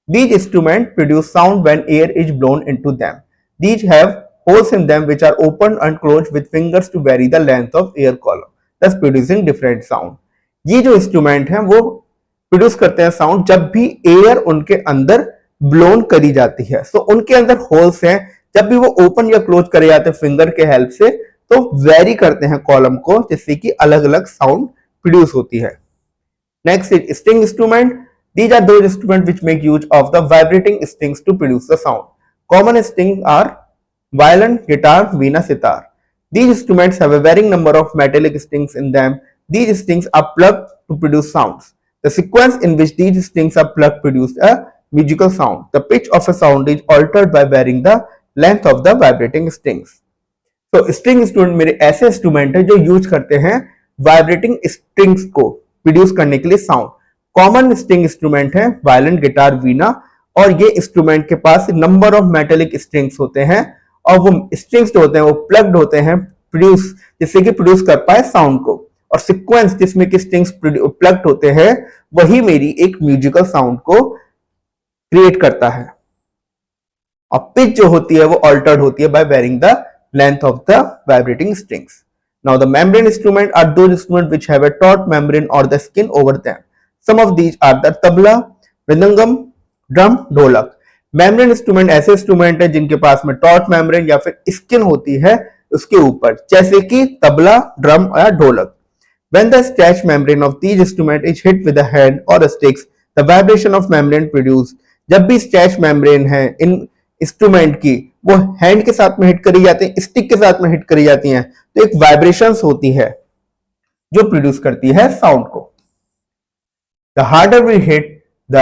These instruments produce sound when air is blown into them. These have holes in them which are opened and closed with fingers to vary the length of air column, thus producing different sound. ये जो instrument हैं वो produce करते हैं sound जब भी air उनके अंदर ब्लोन करी जाती है. सो उनके अंदर होल्स हैं, जब भी वो ओपन या क्लोज करे जाते हैं फिंगर के हेल्प से तो वेरी करते हैं कॉलम को, जिससे कि अलग अलग साउंड प्रोड्यूस होती है. Next is string instrument. These are those instruments which make use of the vibrating strings to produce the sound. Common strings are violin, guitar, veena, sitar. These instruments have a varying number of metallic strings in them. These strings are plucked to produce sounds. The sequence in which these strings are plucked produces a musical sound. The pitch of a sound is altered by varying the length of the vibrating strings. तो string instrument मेरे ऐसे instrument है जो use करते हैं vibrating strings को produce करने के लिए साउंड. कॉमन स्ट्रिंग इंस्ट्रूमेंट है वायलिन, गिटार, वीणा, और ये इंस्ट्रूमेंट के पास नंबर ऑफ मेटेलिक स्ट्रिंग्स होते हैं और वो स्ट्रिंग्स जो होते हैं वो प्लग्ड होते हैं प्रोड्यूस, जिससे कि प्रोड्यूस कर पाए साउंड को. और सीक्वेंस जिसमें कि स्ट्रिंग्स प्लग्ड होते हैं वही मेरी एक म्यूजिकल साउंड को क्रिएट करता है. और पिच जो होती है वो ऑल्टर्ड होती है by varying the length of the vibrating strings. Now the membrane instrument are those instruments which have a taut membrane or the skin over them. Some of these are the tabla, mridangam, drum, ढोलक. Membrane instrument ऐसे instrument है जिनके पास में taut membrane या फिर skin होती है उसके ऊपर, जैसे कि तबला, ड्रम या ढोलक. When the stretched membrane of these instruments is hit with a hand or a sticks, the vibration of membrane produced. जब भी stretched membrane है इन इंस्ट्रूमेंट की वो हैंड के साथ में हिट करी जाती है, स्टिक के साथ में हिट करी जाती हैं, तो एक वाइब्रेशंस होती है जो प्रोड्यूस करती है साउंड को. The harder we hit the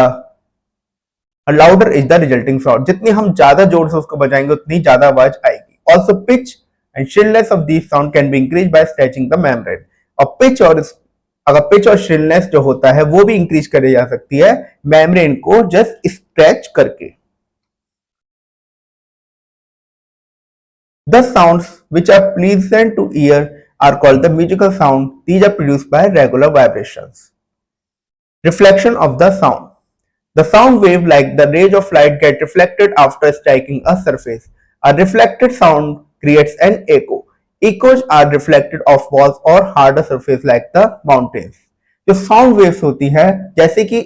louder is the resulting sound. जितनी हम ज्यादा जोर से उसको बजाएंगे उतनी ज्यादा आवाज आएगी. Also pitch and shrillness of this sound can be increase by stretching the membrane. और पिच और श्रिलनेस जो होता है वो भी इंक्रीज करी जा सकती है मेम्ब्रेन को जस्ट स्ट्रेच करके. The sounds which are pleasant to ear are called the musical sound. These are produced by regular vibrations. Reflection of the sound. The sound wave, like the rays of light, get reflected after striking a surface. A reflected sound creates an echo. Echoes are reflected off walls or harder surface like the mountains. जो sound waves होती है जैसे कि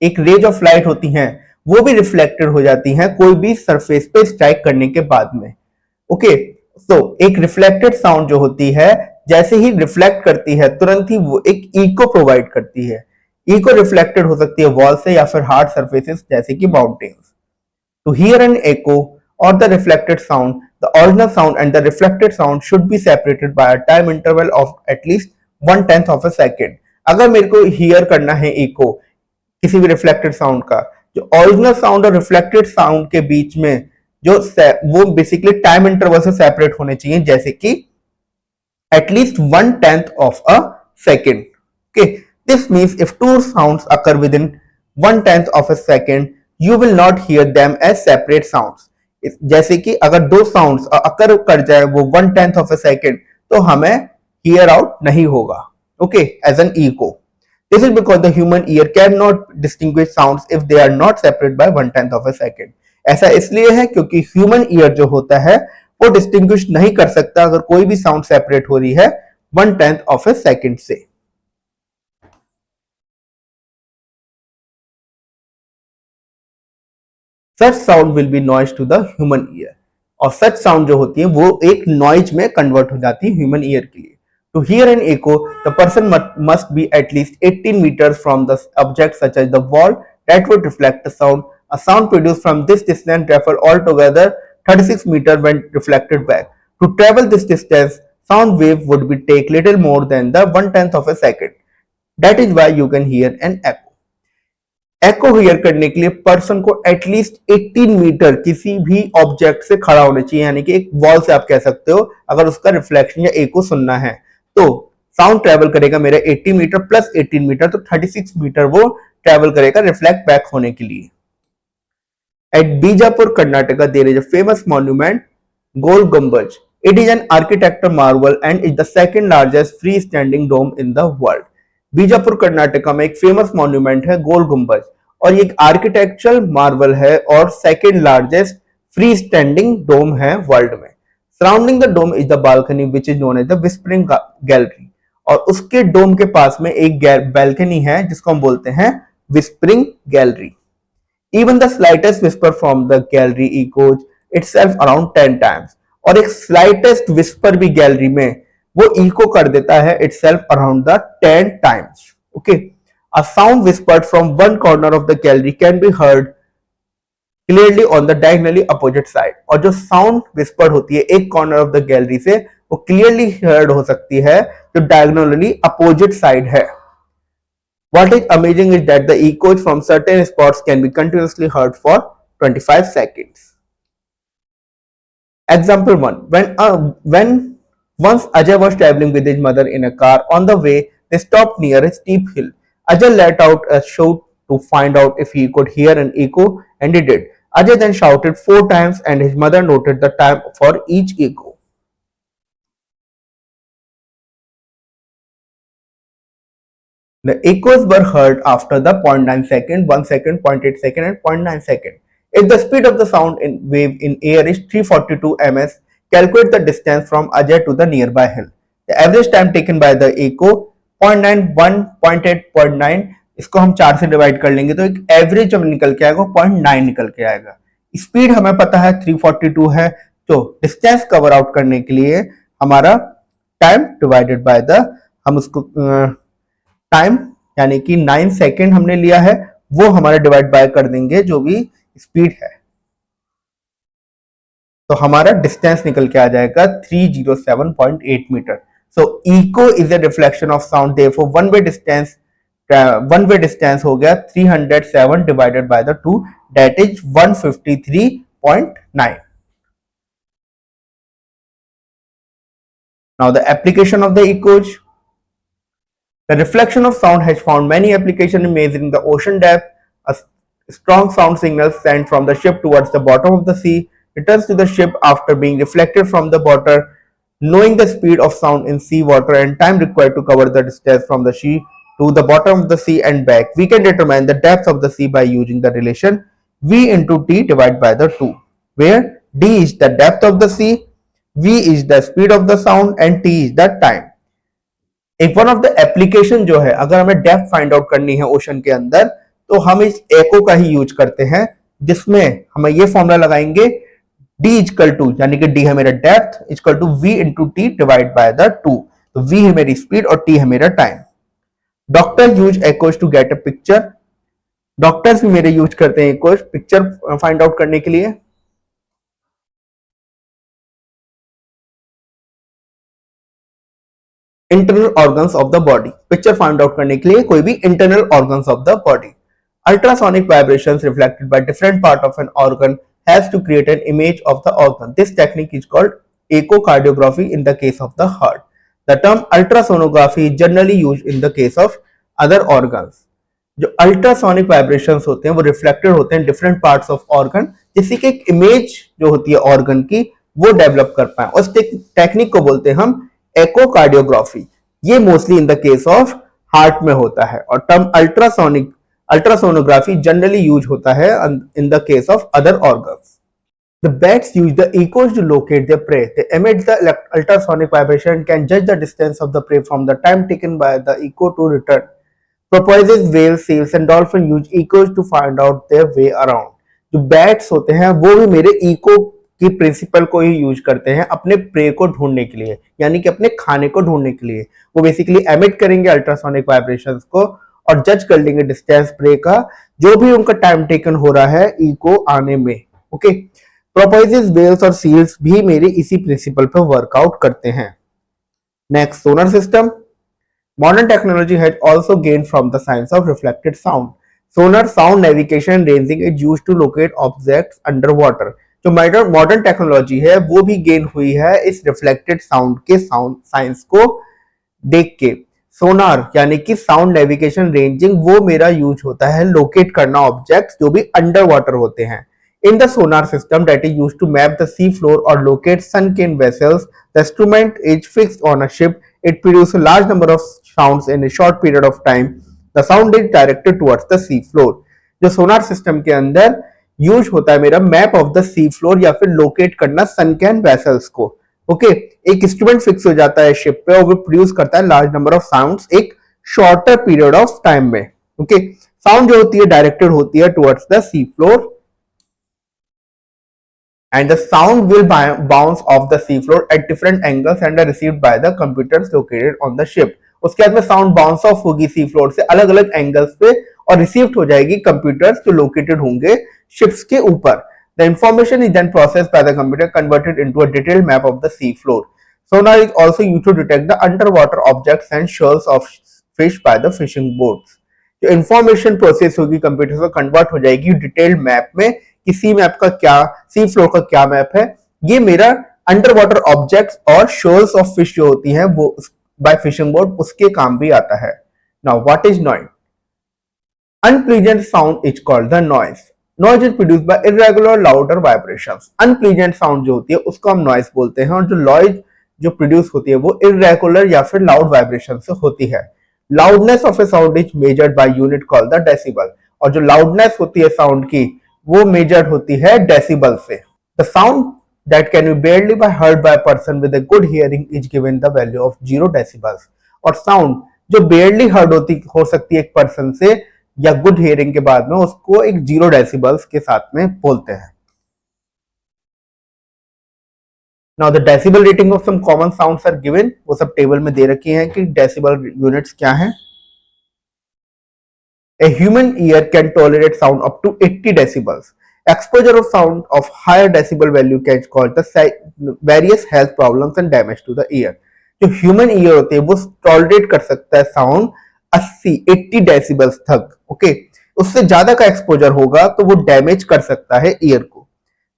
एक rays of light होती हैं वो भी reflected हो जाती हैं कोई भी surface पे strike करने के बाद में. ओके, तो एक रिफ्लेक्टेड साउंड जो होती है जैसे ही रिफ्लेक्ट करती है तुरंत ही वो एक इको प्रोवाइड करती है. इको रिफ्लेक्टेड हो सकती है वॉल से या फिर हार्ड सरफेसेस जैसे कि mountains. To hear an echo or the reflected sound, the original sound and the reflected sound should be separated by a time interval of at least 1/10 of a second. अगर मेरे को here करना है eco किसी भी reflected sound का, जो original sound और रिफ्लेक्टेड साउंड के बीच में जो वो बेसिकली टाइम इंटरवल से सेपरेट होने चाहिए, जैसे कि at least 1/10 of a second. Okay, this means if two sounds occur within 1/10 of a second you will not hear them as separate sounds. जैसे कि अगर दो साउंड्स अकर कर जाए वो 1/10 ऑफ अ सेकेंड तो हमें हियर आउट नहीं होगा. Okay, as an echo. This is because the human ear cannot distinguish sounds if they are not separate by 1/10 of a second. ऐसा इसलिए है क्योंकि ह्यूमन ईयर जो होता है वो डिस्टिंग्विश नहीं कर सकता अगर कोई भी साउंड सेपरेट हो रही है 1/10 ऑफ ए सेकेंड से. Such sound will be noise to the human ear. और सच साउंड जो होती है वो एक नॉइज में कन्वर्ट हो जाती है ह्यूमन ईयर के लिए. To hear an echo, the person must be at least 18 meters from the object such as the wall that would reflect the sound. A sound produced from this distance travels altogether 36 meters when reflected back. To travel this distance, sound wave would be take little more than the 1/10 of a second. That is why you can hear an echo. Echo here करने के लिए person को at least 18 metre किसी भी object से खड़ा होना चाहिए, यानी कि एक वॉल से आप कह सकते हो, अगर उसका रिफ्लेक्शन या एको सुनना है. तो साउंड ट्रेवल करेगा मेरे 80 मीटर प्लस 18 मीटर, तो 36 मीटर वो ट्रेवल करेगा रिफ्लेक्ट बैक होने के लिए। At Bijapur, Karnataka, there is a famous monument, Gol Gumbaz. It is an architectural marvel and is the second largest freestanding dome in the world. Bijapur Karnataka में एक famous monument है गोल गुम्बज, और ये एक आर्किटेक्चरल मार्वल है और second largest free standing dome है वर्ल्ड में। Surrounding the dome is the balcony which is known as the whispering gallery, और उसके डोम के पास में एक बैल्कनी है जिसको हम बोलते हैं whispering gallery. Even the slightest whisper from the gallery echoes itself around 10 times. और एक slightest whisper भी गैलरी में वो echo कर देता है itself around the 10 times. Okay. A sound whispered from one corner of the gallery can be heard clearly on the diagonally opposite side. और जो sound whisper होती है एक corner of the gallery से वो clearly heard हो सकती है जो diagonally opposite side है। What is amazing is that the echoes from certain spots can be continuously heard for 25 seconds. Example 1. When once Ajay was traveling with his mother in a car, on the way they stopped near a steep hill. Ajay let out a shout to find out if he could hear an echo, and he did. Ajay then shouted 4 times and his mother noted the time for each echo. The echoes were heard after the 0.9 second, 1 second, 0.8 second and 0.9 second. If the speed of the sound wave in air is 342 ms, calculate the distance from Ajay to the nearby hill. The average time taken by the echo 0.9, 1, 0.8, 0.9, इसको हम 4 से divide कर लेंगे तो एक average जब निकल के आएगा 0.9 निकल के आएगा। स्पीड हमें पता है 342 है, तो डिस्टेंस कवर आउट करने के लिए हमारा टाइम डिवाइडेड बाय द, हम उसको टाइम यानी कि 9 सेकेंड हमने लिया है वो हमारा डिवाइड बाय कर देंगे जो भी स्पीड है, तो हमारा डिस्टेंस निकल के आ जाएगा 307.8 metre. So echo is a reflection of sound, therefore one way distance हो गया 307 divided by the 2, that is 153.9। Now the application of the echoes. The reflection of sound has found many applications in measuring the ocean depth. A strong sound signal sent from the ship towards the bottom of the sea returns to the ship after being reflected from the water. Knowing the speed of sound in sea water and time required to cover the distance from the sea to the bottom of the sea and back, we can determine the depth of the sea by using the relation V into T divided by the 2, where D is the depth of the sea, V is the speed of the sound and T is the time. एक one of the application जो है, अगर हमें depth find out करनी है ocean के अंदर तो हम इस एको का ही यूज करते हैं, जिसमें हम ये फॉर्मूला लगाएंगे D इक्वल टू, यानी कि D है मेरा depth, equal to V into T divide by the 2, तो V है मेरी स्पीड और T है मेरा time. Doctor use echoes to get a picture, doctors भी मेरे यूज करते हैं एकोज पिक्चर फाइंड आउट करने के लिए। Internal organs of the body, picture find out करने के लिए कोई भी internal organs of the body. Ultrasonic vibrations reflected by different part of an organ has to create an image of the organ. This technique is called echocardiography in the case of the heart. The term ultrasonography is generally used in the case of other organs. जो ultrasonic vibrations होते हैं वो reflected होते हैं different parts of organ, जिससे कि एक image जो होती है ऑर्गन की वो डेवलप कर पाए, उस टेक्निक को बोलते हैं हम एकोकार्डियोग्राफी। ये mostly in the case of heart में होता है, और टर्म अल्ट्रासोनोग्राफी जनरली यूज होता है in the case of other organs. The bats use the echoes to locate their prey. They emit the ultrasonic vibration and can judge the distance of the prey from the time taken by the echo to return. Porpoises, whales, seals and dolphins use echoes to find out their way around. जो bats होते हैं वो भी मेरे eco की principal को ही use करते हैं अपने प्रे को ढूंढने के लिए, यानी कि अपने खाने को ढूंढने के लिए। वो बेसिकली एमिट करेंगे अल्ट्रासोनिक वाइब्रेशंस को और जज कर लेंगे डिस्टेंस प्रे का, जो भी उनका टाइम टेकन हो रहा है इको आने में। ओके, प्रोपोइजेस, वेल्स और सील्स भी मेरे इसी प्रिंसिपल पर वर्कआउट करते हैं। Next, sonar system. Modern technology has also gained from the science of reflected sound. Sonar sound navigation ranging is used to locate objects under water. जो modern technology है वो भी गेन हुई है इस रिफ्लेक्टेड साउंड के साइंस को देख के। सोनार यानी कि साउंड नेविगेशन रेंजिंग, वो मेरा यूज होता है लोकेट करना ऑब्जेक्ट्स जो भी अंडर वाटर होते हैं। In the sonar system that is used to map the sea floor or locate sunken vessels, the instrument is fixed on a ship. It produces a large number of sounds in a short period of time. The sound is directed towards the sea floor. जो sonar system के अंदर use होता है मेरा map of the sea floor या फिर locate करना सनकैन vessels को। ओके, एक इंस्ट्रूमेंट फिक्स हो जाता है शिप पे और वो प्रोड्यूस करता है लार्ज नंबर ऑफ साउंड्स एक शॉर्टर पीरियड ऑफ टाइम में। ओके, साउंड जो होती है डायरेक्टेड होती है towards the sea floor and the sound will bounce off the seafloor at different angles and are received by the computers located on the ship. उसके बाद में sound bounce off होगी sea floor से अलग अलग angles पे और received हो जाएगी कंप्यूटर्स जो लोकेटेड होंगे शिप्स के ऊपर। The information is then processed by the computer converted into a detailed map of the sea floor. Sonar is also used to detect the under water objects and shoals of fish by the fishing boats. जो information process होगी computer से convert हो जाएगी detailed map में कि सी map का क्या, sea floor का क्या मैप है। ये मेरा अंडर वाटर ऑब्जेक्ट्स और शोल्स ऑफ फिश जो होती हैं वो बाय फिशिंग बोट उसके काम भी आता है। Now what is noise? Unpleasant sound is called the noise. Noise is produced by irregular loud और वाइब्रेशंस। अनप्लीजेंट साउंड जो होती है उसको हम नॉइज बोलते हैं और जो नॉइज जो प्रोड्यूस होती है वो इरेगुलर या फिर लाउड वाइब्रेशन से होती है। Loudness of A sound is measured by unit called the decibel. और जो लाउडनेस होती है साउंड की वो मेजर्ड होती है डेसिबल से। The sound that can be barely by heard by person with a good hearing is given the value of 0 decibels. और साउंड जो बेयरली हर्ड हो सकती है एक पर्सन से या गुड हियरिंग के बाद में उसको एक 0 डेसिबल्स के साथ में बोलते हैं। Now the decibel rating of some common sounds are given, वो सब टेबल में दे रखी हैं कि डेसिबल यूनिट्स क्या हैं। A human ear can tolerate sound up to 80 decibels. Exposure of sound of higher decibel value can cause the various health problems and damage to the ear. जो human ear होते हैं वो tolerate कर सकता है sound 80 decibels तक। Okay, उससे ज्यादा का एक्सपोजर होगा तो वो डैमेज कर सकता है ईयर को।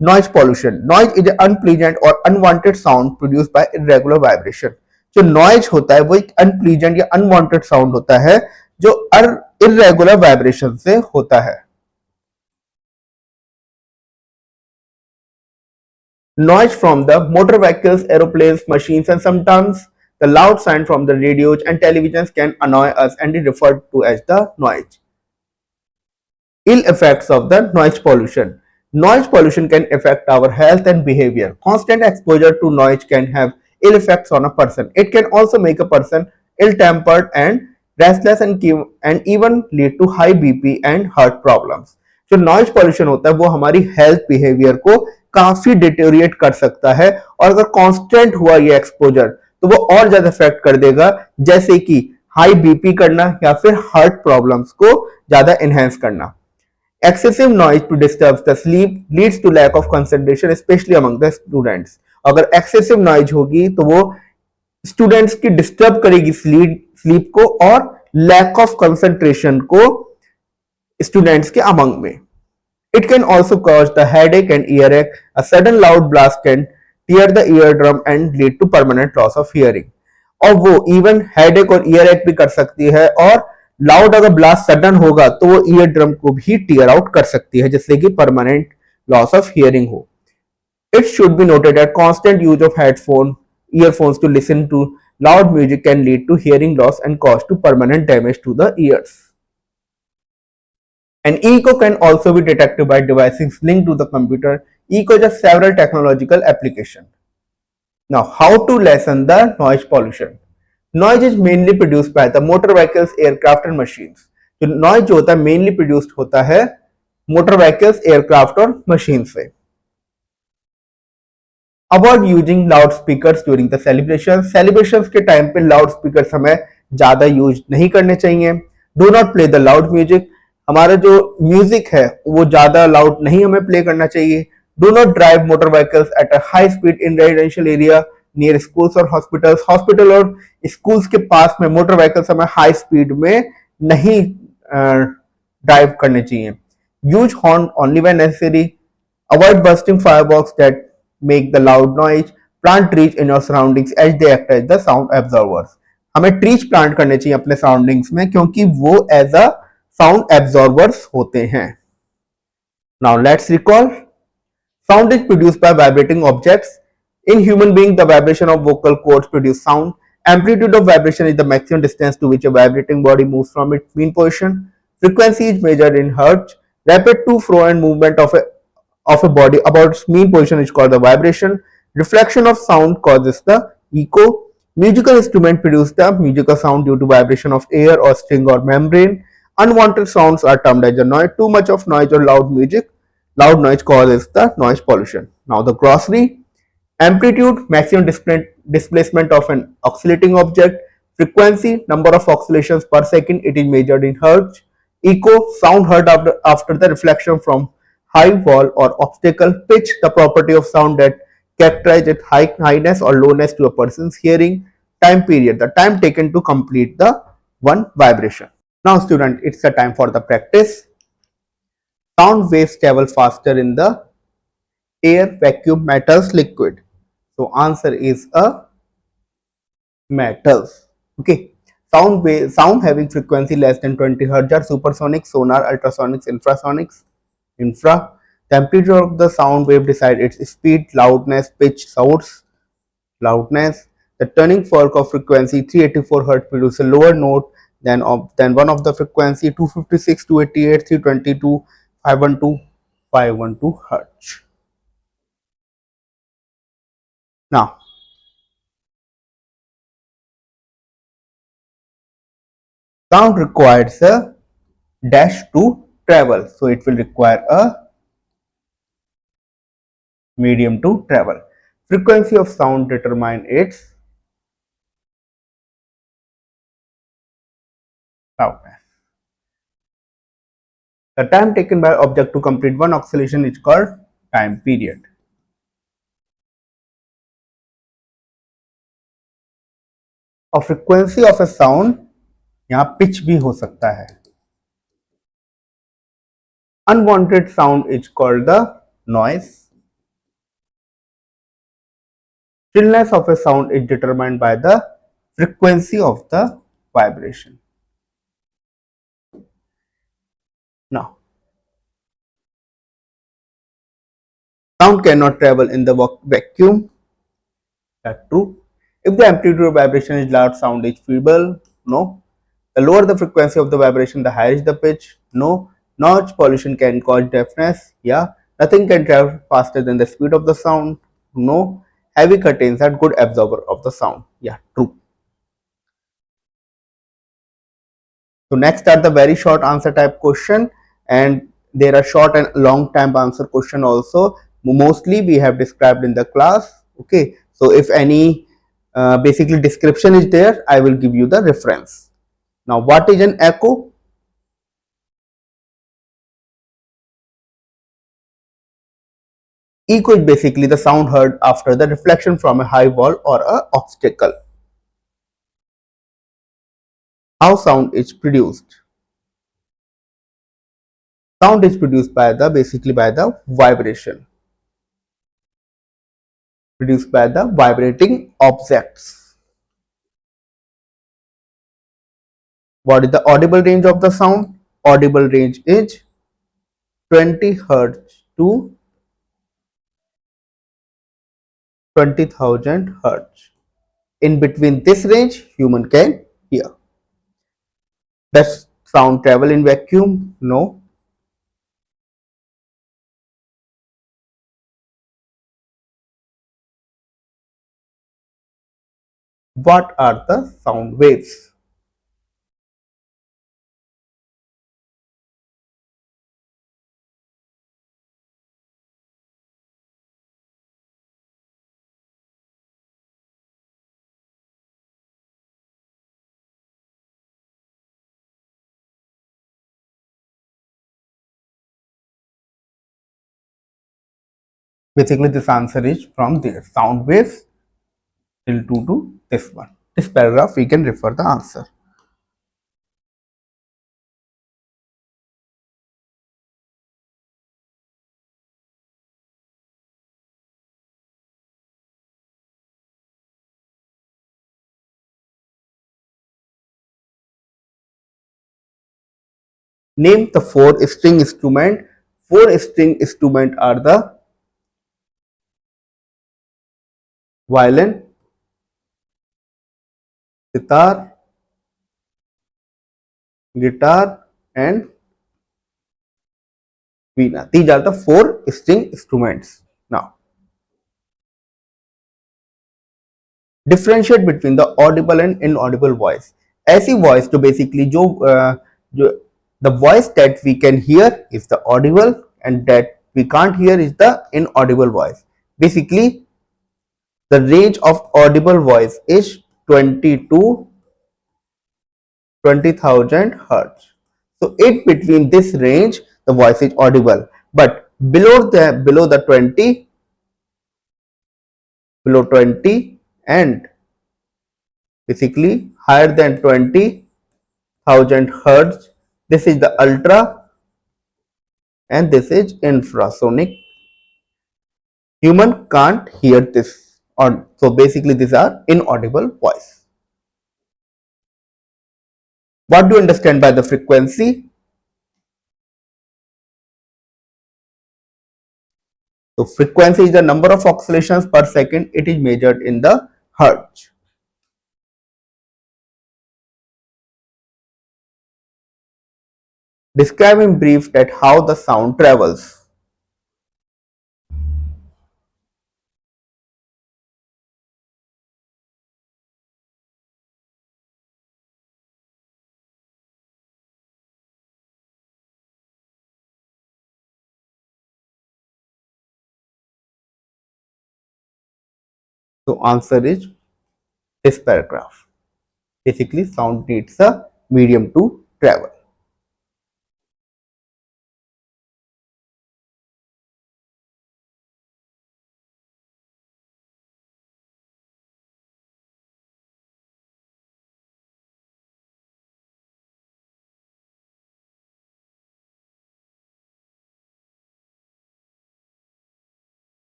Noise pollution. Noise is unpleasant और unwanted sound produced by irregular vibration. जो नॉइज होता है वो एक अनप्लीजेंट या अनवांटेड साउंड होता है जो इरेगुलर वाइब्रेशन से होता है। Noise from the motor vehicles, aeroplanes, machines, and sometimes the loud sound from the radios and televisions can annoy us and is referred to as the noise. Ill effects of the noise pollution. Noise pollution can affect our health and behavior. Constant exposure to noise can have ill effects on a person. It can also make a person ill-tempered and restless and even lead to high BP and heart problems. जो noise pollution होता है वो हमारी health behaviour को काफी deteriorate कर सकता है और अगर कांस्टेंट हुआ ये एक्सपोजर तो वो और ज्यादा इफेक्ट कर देगा, जैसे कि हाई बीपी करना या फिर हार्ट प्रॉब्लम्स को ज्यादा एनहेंस करना। Excessive noise to disturb the sleep leads to lack of concentration, especially among the students. अगर excessive noise होगी तो वो स्टूडेंट्स की डिस्टर्ब करेगी स्लीप को और लैक ऑफ कंसंट्रेशन को स्टूडेंट्स के अमंग में। It can also cause the headache and earache. A sudden loud blast can tear the eardrum and lead to permanent loss of hearing. और वो even headache और year भी कर सकती है और लाउड अगर ब्लास्ट सडन होगा तो वो ईयर ड्रम को भी टीयर आउट कर सकती है जिससे कि परमानेंट लॉस ऑफ हियरिंग हो। It should be noted that constant use of headphone earphones to listen to loud music can lead to hearing loss and cause to permanent damage to the ears. An echo can also be detected by devices linked to the computer. Echo has several technological applications. Now, how to lessen the noise pollution? Noise is mainly produced by the motor vehicles, aircraft and machines. तो noise जो होता है mainly produced होता है motor vehicles, aircraft और machines से। Avoid using loudspeakers during the celebrations. Celebrations के time पे loudspeakers हमें ज़्यादा यूज नहीं करने चाहिए। Do not play the loud music. हमारा जो म्यूजिक है वो ज्यादा लाउड नहीं हमें प्ले करना चाहिए। Do not drive motor vehicles at a high speed in residential area near schools और हॉस्पिटल्स। हॉस्पिटल और स्कूल्स के पास में मोटर व्हीकल्स हमें हाई स्पीड में नहीं ड्राइव करने चाहिए। Use horn only when necessary. Avoid busting fireworks that make the loud noise. Plant trees in your surroundings as they act as the sound absorbers. हमें trees plant करने चाहिए अपने surroundings में क्योंकि वो एज अ साउंड एब्जॉर्बर्स होते हैं. Now let's recall. Sound is produced by vibrating objects. In human being, the vibration of vocal cords produce sound. Amplitude of vibration is the maximum distance to which a vibrating body moves from its mean position. Frequency is measured in hertz. Rapid to fro and movement of a body about its mean position is called the vibration. Reflection of sound causes the echo. Musical instrument produce the musical sound due to vibration of air or string or membrane. Unwanted sounds are termed as a noise. Too much of noise or loud noise causes the noise pollution. Now the glossary. Amplitude, maximum displacement of an oscillating object. Frequency, number of oscillations per second, it is measured in hertz. Echo, sound heard after the reflection from high wall or obstacle. Pitch, the property of sound that characterizes its highness or lowness to a person's hearing. Time period, the time taken to complete the one vibration. Now student, it's the time for the practice. Sound waves travel faster in the air, vacuum, metals, liquid. So answer is a metals. Okay. Sound having frequency less than 20 Hz are supersonic, sonar, ultrasonics, infrasonics. Infra. The amplitude of the sound wave decides its speed, loudness, pitch, source, loudness. The turning fork of frequency 384 Hz produces a lower note than one of the frequency 256, 288, 322, 512, 512 Hz. Now, sound requires a dash to travel. So it will require a medium to travel. Frequency of sound determine its loudness. The time taken by object to complete one oscillation is called time period. और frequency of a sound यहाँ pitch भी हो सकता है. Unwanted sound is called the noise. Stillness of a sound is determined by the frequency of the vibration. Now, sound cannot travel in the vacuum. That's true. If the amplitude of vibration is large, sound is feeble. No. The lower the frequency of the vibration, the higher is the pitch. No. Noise pollution can cause deafness. Yeah. Nothing can travel faster than the speed of the sound. No. Heavy curtains are good absorber of the sound. Yeah, true. So next are the very short answer type question, and there are short and long time answer question also. Mostly we have described in the class. Okay. So if any basically description is there, I will give you the reference. Now what is an echo? Echo is basically the sound heard after the reflection from a high wall or a obstacle. How sound is produced? Sound is produced by the basically by the vibration, produced by the vibrating objects. What is the audible range of the sound? Audible range is 20 Hz to 20,000 Hz. In between this range, human can hear. Does sound travel in vacuum? No. What are the sound waves? Basically, this answer is from there. Sound waves till 2 to this one. This paragraph we can refer the answer. Name the four string instrument. Four string instrument are the violin, sitar, guitar and veena. These are the four string instruments. Now, differentiate between the audible and inaudible voice. ऐसी voice तो basically जो the voice that we can hear is the audible and that we can't hear is the inaudible voice. Basically, the range of audible voice is 20 to 20,000 hertz. So, it between this range the voice is audible, but below the 20 and basically higher than 20,000 hertz, this is the ultra and this is infrasonic. Human can't hear this on, so basically these are inaudible voice. What do you understand by the frequency? So frequency is the number of oscillations per second. It is measured in the hertz. Describe in brief that how the sound travels. So answer is this paragraph. Basically sound needs a medium to travel.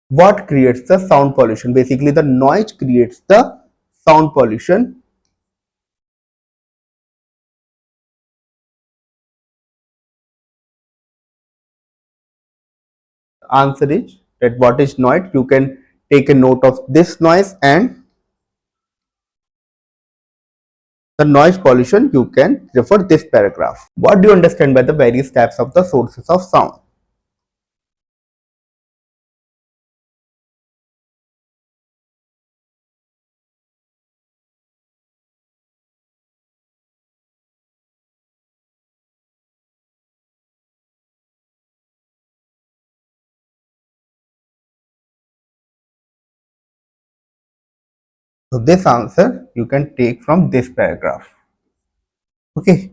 What creates the sound pollution? Basically the noise creates the sound pollution. Answer is that what is noise? You can take a note of this noise and the noise pollution. You can refer this paragraph. What do you understand by the various types of the sources of sound? So this answer you can take from this paragraph. Okay.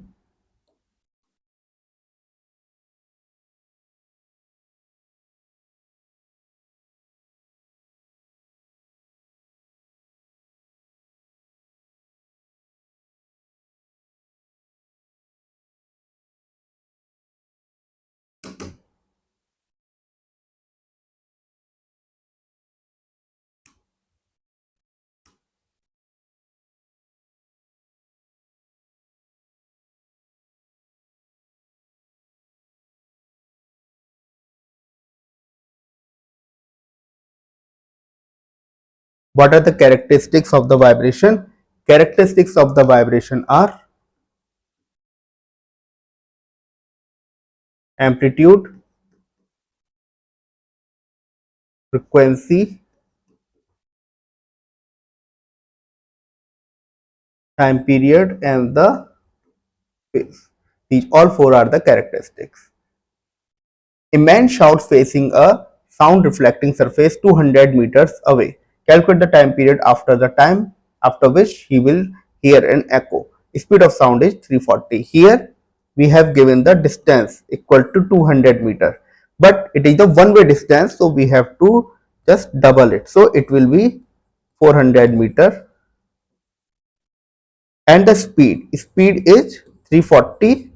What are the characteristics of the vibration? Characteristics of the vibration are amplitude, frequency, time period and the phase. These all four are the characteristics. A man shouts facing a sound reflecting surface 200 meters away. Calculate the time period after the time after which he will hear an echo. Speed of sound is 340. Here we have given the distance equal to 200 meter, but it is a one-way distance, so we have to just double it. So it will be 400 meter, and the speed is 340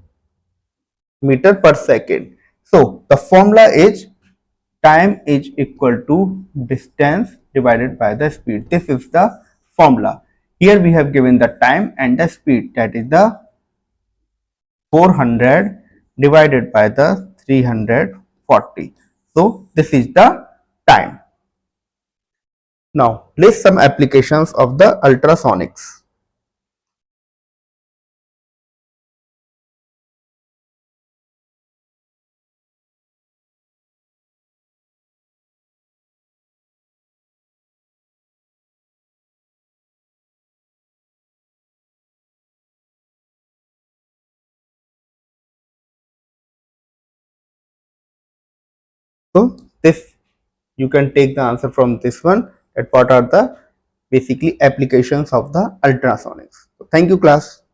meter per second. So the formula is time is equal to distance divided by the speed. This is the formula. Here we have given the time and the speed, that is the 400 divided by the 340. So this is the time. Now list some applications of the ultrasonics. So this, you can take the answer from this one, that what are the basically applications of the ultrasonics. So thank you class.